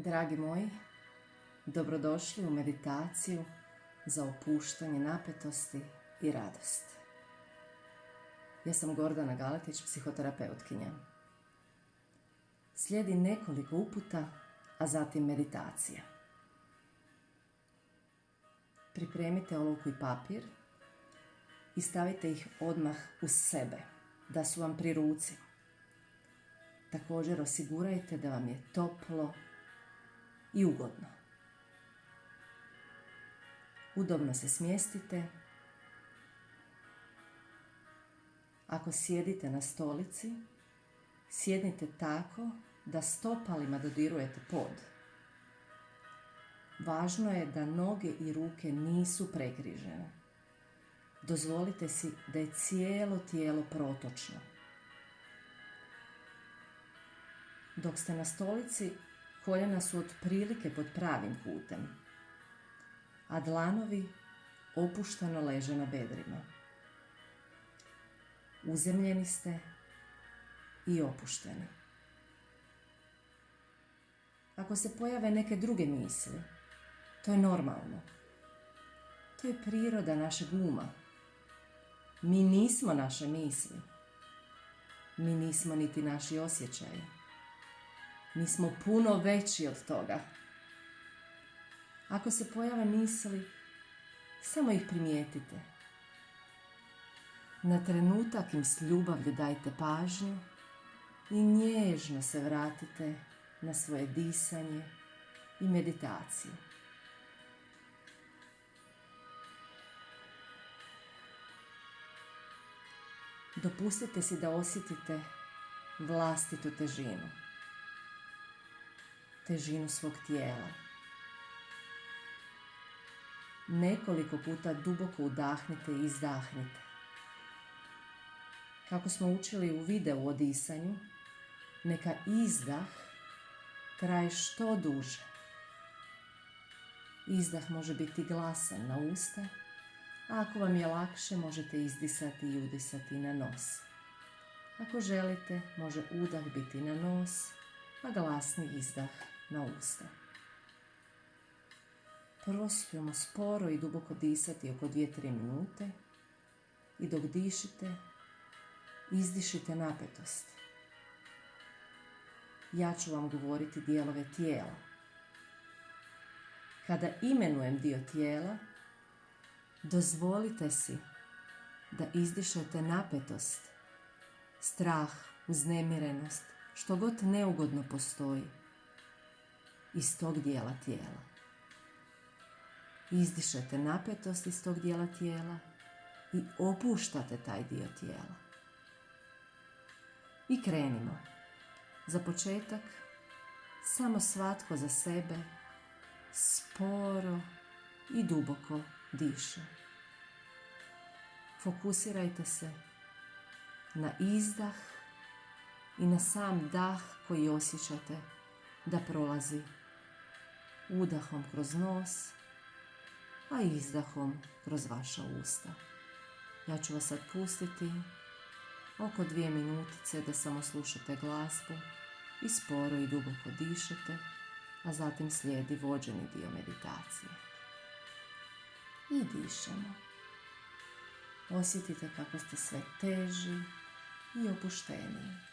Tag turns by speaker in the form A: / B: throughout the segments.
A: Dragi moji, dobrodošli u meditaciju za opuštanje napetosti i radost. Ja sam Gordana Galetić, psihoterapeutkinja. Slijedi nekoliko uputa, a zatim meditacija. Pripremite olovku i papir i stavite ih odmah uz sebe, da su vam pri ruci. Također osigurajte da vam je toplo i ugodno. Udobno se smjestite. Ako sjedite na stolici, sjednite tako da stopalima dodirujete pod. Važno je da noge i ruke nisu prekrižene. Dozvolite si da je cijelo tijelo protočno. Dok ste na stolici, koljena su otprilike pod pravim kutem, a dlanovi opušteno leže na bedrima. Uzemljeni ste i opušteni. Ako se pojave neke druge misli, to je normalno. To je priroda našeg uma. Mi nismo naše misli. Mi nismo niti naši osjećaji. Mi smo puno veći od toga. Ako se pojave misli, samo ih primijetite. Na trenutak im s ljubavlju dajte pažnju i nježno se vratite na svoje disanje i meditaciju. Dopustite si da osjetite vlastitu težinu. Težinu svog tijela. Nekoliko puta duboko udahnite i izdahnite. Kako smo učili u videu o disanju, neka izdah traje što duže. Izdah može biti glasan na usta, a ako vam je lakše, možete izdisati i udisati na nos. Ako želite, može udah biti na nos, a glasni izdah na usta. Prvo ćemo sporo i duboko disati oko 2-3 minute i dok dišite, izdišite napetost. Ja ću vam govoriti dijelove tijela. Kada imenujem dio tijela, dozvolite si da izdišete napetost, strah, uznemirenost, što god neugodno postoji iz tog dijela tijela. Izdišete napetost iz tog dijela tijela i opuštate taj dio tijela. I krenimo. Za početak, samo svatko za sebe sporo i duboko diše. Fokusirajte se na izdah i na sam dah koji osjećate da prolazi udahom kroz nos, a izdahom kroz vaša usta. Ja ću vas sad pustiti oko 2 minutice da samo slušate glazbu i sporo i duboko dišete, a zatim slijedi vođeni dio meditacije. I dišemo. Osjetite kako ste sve teži i opušteniji.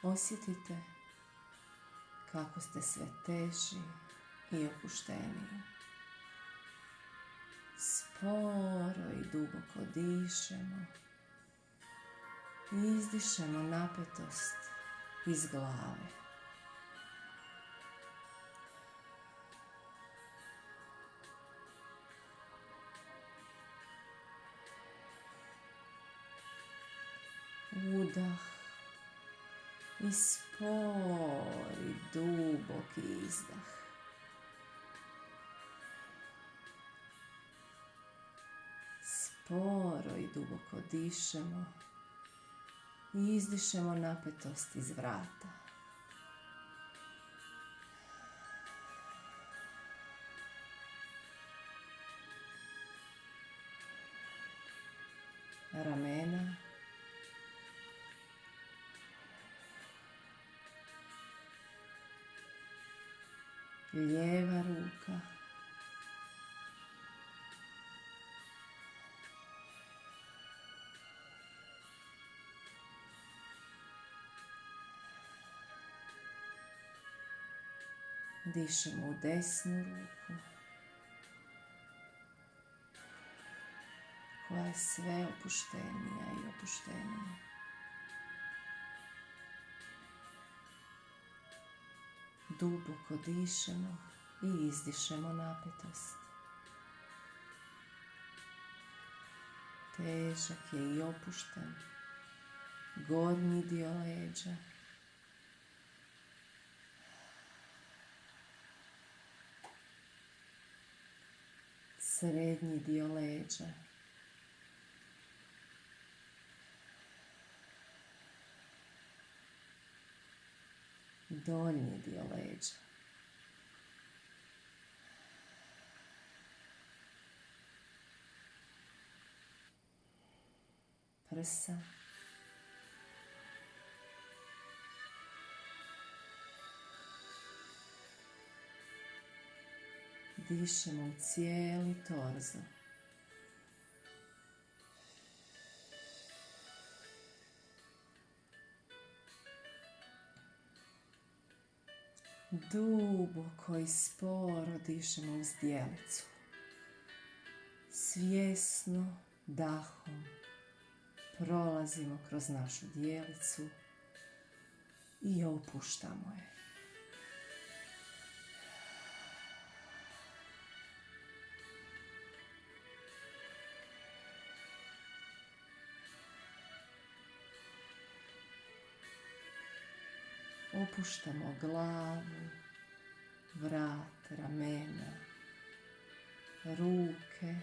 A: Osjetite kako ste sve teži i opušteniji. Sporo i duboko dišemo i izdišemo napetost iz glave. Udah i spori duboki izdah. Sporo i duboko dišemo i izdišemo napetost iz vrata. Ramena. Lijeva ruka. Dišemo u desnu ruku, koja je sve opuštenija i opuštenija. Duboko dišemo i izdišemo napetost. Težak je i opušten gornji dio leđa. Srednji dio leđa. Donji dio leđa. Prsa. Dišemo u cijeli torzo. Duboko i sporo dišemo u zdjelicu. Svjesno dahom prolazimo kroz našu djelicu i opuštamo je. Opuštamo glavu, vrat, ramena, ruke,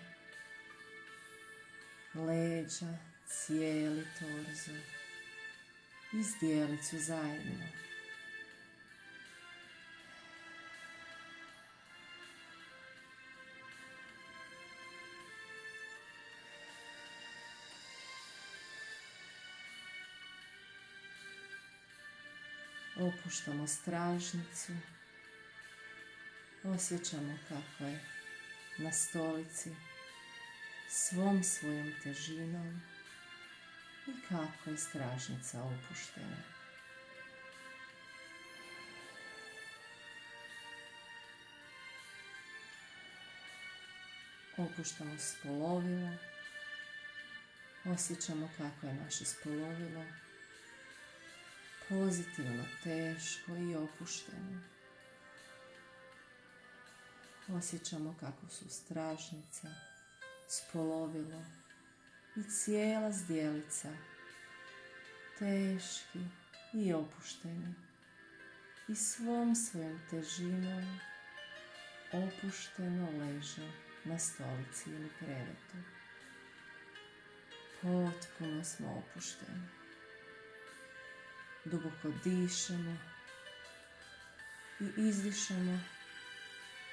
A: leđa, cijeli torzo i zdjelicu zajedno. Opuštamo stražnicu, osjećamo kako je na stolici svom svojom težinom i kako je stražnica opuštena. Opuštamo spolovilo, osjećamo kako je naše spolovilo pozitivno, teško i opušteno. Osjećamo kako su stražnica, spolovilo i cijela zdjelica teški i opušteni i svom svojom težinom opušteno leže na stolici ili krevetu. Potpuno smo opušteni. Duboko dišemo i izdišemo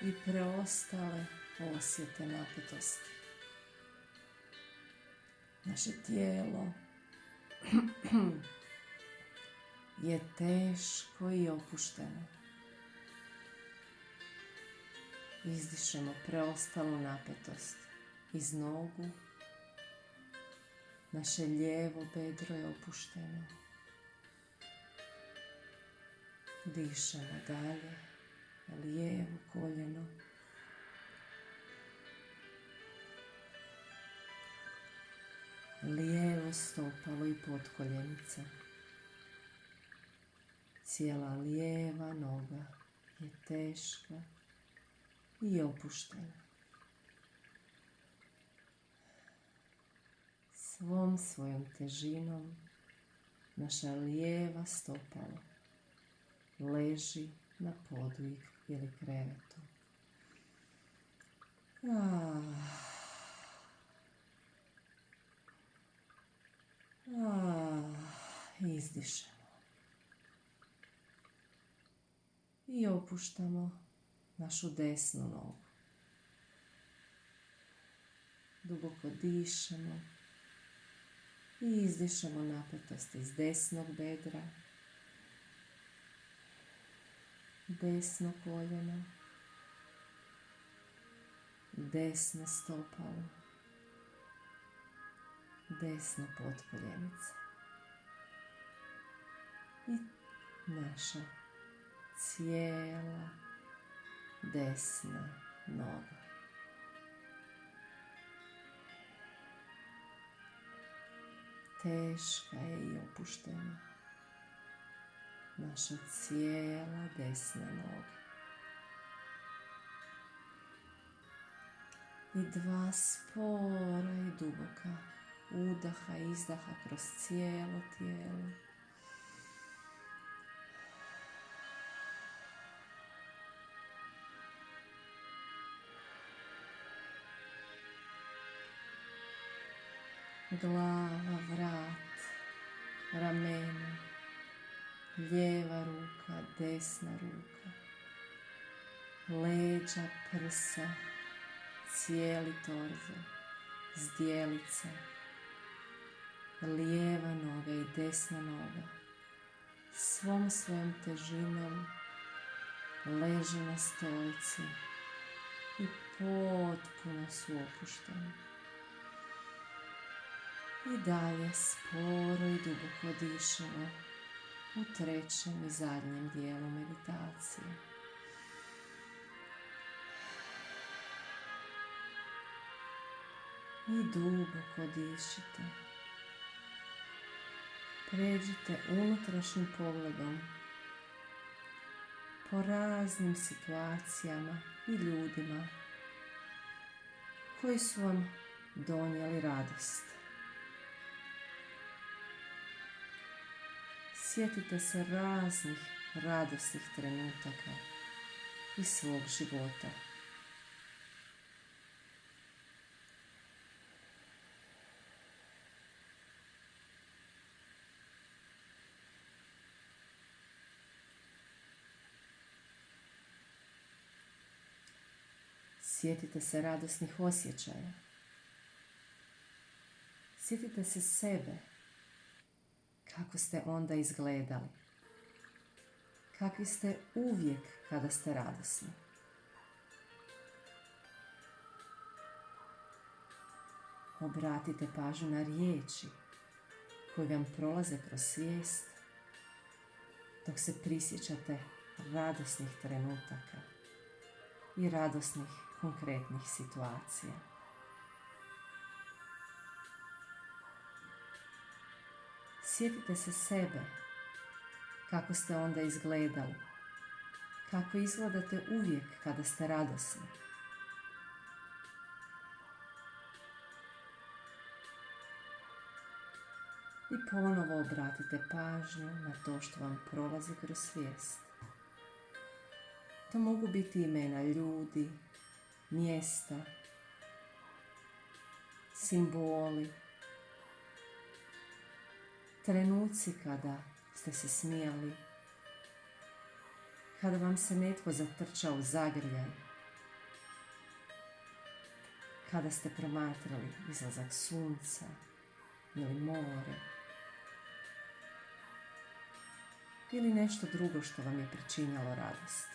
A: i preostale osjete napetosti. Naše tijelo je teško i opušteno. Izdišemo preostalu napetost iz nogu. Naše lijevo bedro je opušteno. Dišemo dalje na lijevo koljeno. Lijevo stopalo i potkoljenica. Cijela lijeva noga je teška i opuštena. Svom svojom težinom naša lijeva stopalo leži na podu ili krevetu. Izdišemo. I opuštamo našu desnu nogu. Duboko dišemo i izdišemo napetost iz desnog bedra, desno koljeno, desno stopalo, desna potkoljenica i naša cijela desna noga. Teška je i opuštena naša cijela desna noga. I dva spora i duboka udaha i izdaha kroz cijelo tijelo. Glava, vrat, ramena, lijeva ruka, desna ruka, leđa, prsa, cijeli torzo, zdjelica, lijeva noga i desna noga svom svojom težinom leže na stolici i potpuno su opušteni. I dalje sporo i duboko dišemo u trećem i zadnjem dijelu meditacije. I duboko dišite. Pređite unutrašnjim pogledom po raznim situacijama i ljudima koji su vam donijeli radost. Sjetite se raznih radosnih trenutaka iz svog života. Sjetite se radosnih osjećaja. Sjetite se sebe. Kako ste onda izgledali? Kakvi ste uvijek kada ste radosni? Obratite pažnju na riječi koje vam prolaze kroz svijest dok se prisjećate radosnih trenutaka i radosnih konkretnih situacija. Sjetite se sebe, kako ste onda izgledali, kako izgledate uvijek kada ste radosni. I ponovo obratite pažnju na to što vam prolazi kroz svijest. To mogu biti imena ljudi, mjesta, simboli, trenuci kada ste se smijali, kada vam se netko zatrčao u zagrljaj, kada ste promatrali izlazak sunca ili more, ili nešto drugo što vam je pričinjalo radost.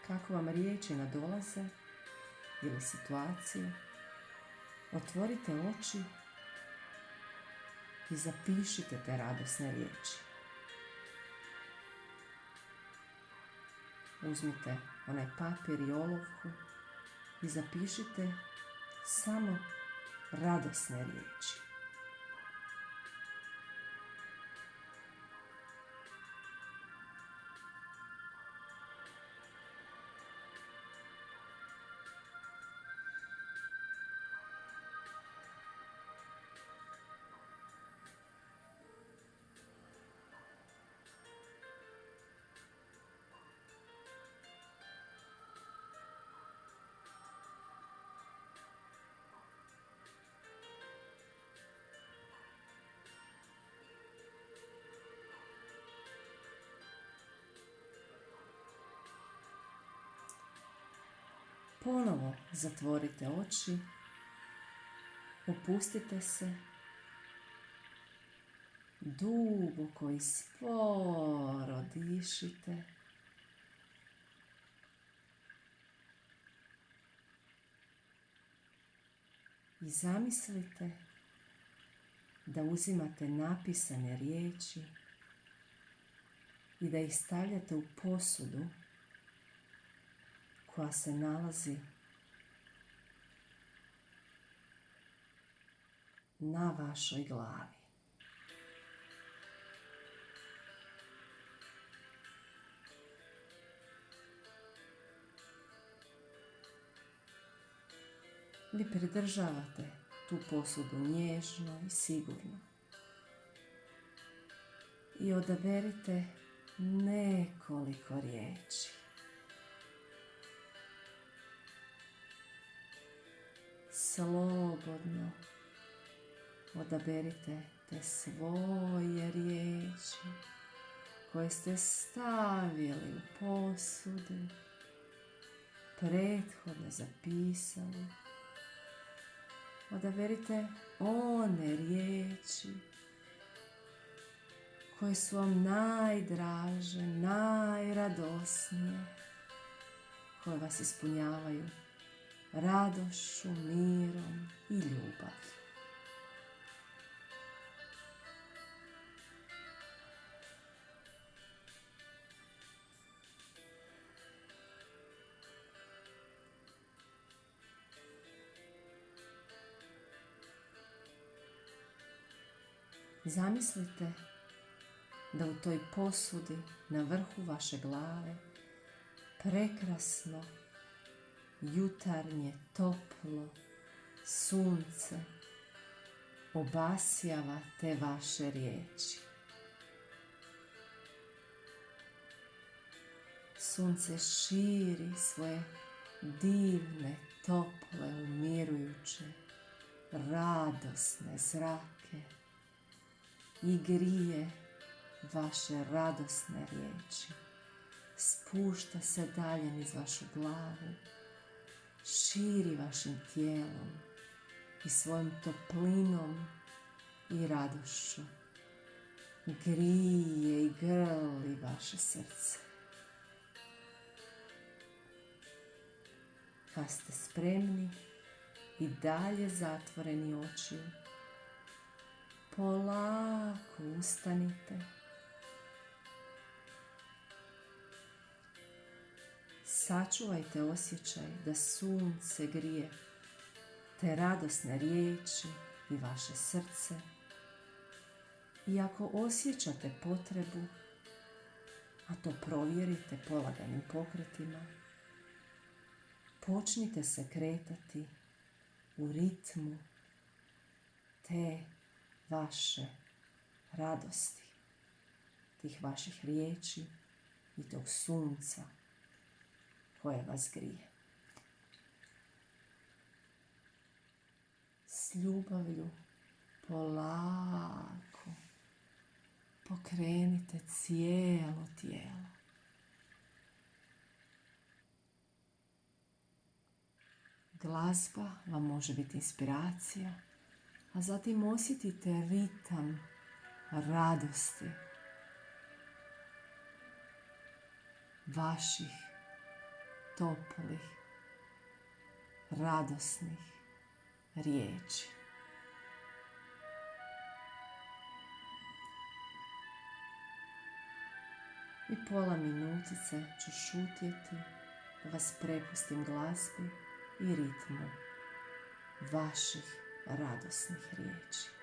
A: Kako vam riječi nadolaze ili situacije, otvorite oči i zapišite te radosne riječi. uzmite onaj papir i olovku i zapišite samo radosne riječi. Ponovo zatvorite oči, opustite se, duboko i sporo dišite. I zamislite da uzimate napisane riječi i da ih stavljate u posudu koja se nalazi na vašoj glavi. Vi pridržavate tu posudu nježno i sigurno i odaberite nekoliko riječi. Slobodno odaberite te svoje riječi koje ste stavili u posudu, prethodno zapisali. Odaberite one riječi koje su vam najdraže, najradosnije, koje vas ispunjavaju radošću, mirom i ljubavlju. Zamislite da u toj posudi na vrhu vaše glave prekrasno jutarnje toplo sunce obasjava te vaše riječi. Sunce širi svoje divne, tople, umirujuće, radosne zrake i grije vaše radosne riječi. Spušta se dalje niz vašu glavu, širi vašim tijelom i svojom toplinom i radošću. Grije i grli vaše srce. Kad ste spremni i dalje zatvoreni očiju, polako ustanite. Sačuvajte osjećaj da sunce grije te radosne riječi i vaše srce. I ako osjećate potrebu, a to provjerite polaganim pokretima, počnite se kretati u ritmu te vaše radosti, tih vaših riječi i tog sunca koje vas grije. S ljubavlju polako pokrenite cijelo tijelo. Glazba vam može biti inspiracija, a zatim osjetite ritam radosti vaših toplih, radosnih riječi. I pola minutice ću šutjeti da vas prepustim glazbi i ritmu vaših radosnih riječi.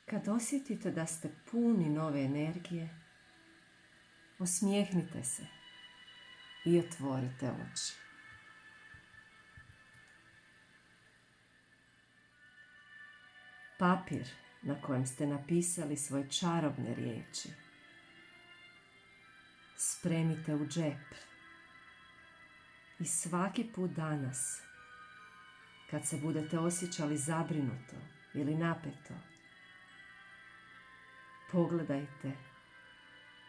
A: Kad osjetite da ste puni nove energije, osmijehnite se i otvorite oči. Papir na kojem ste napisali svoje čarobne riječi spremite u džep i svaki put danas, kad se budete osjećali zabrinuto ili napeto, pogledajte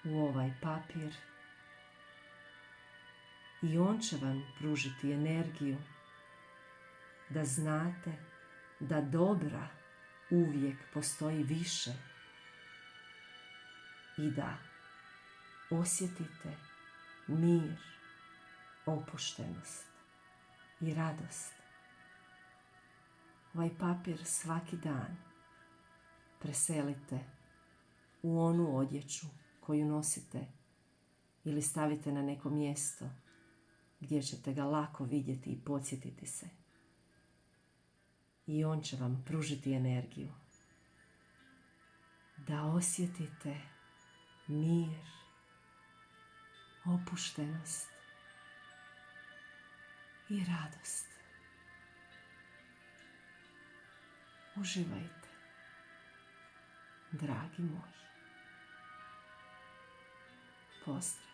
A: u ovaj papir i on će vam pružiti energiju da znate da dobra uvijek postoji više i da osjetite mir, opuštenost i radost. Ovaj papir svaki dan preselite u onu odjeću koju nosite ili stavite na neko mjesto gdje ćete ga lako vidjeti i podsjetiti se. I on će vam pružiti energiju da osjetite mir, opuštenost i radost. Uživajte, dragi moji. Pozdrav.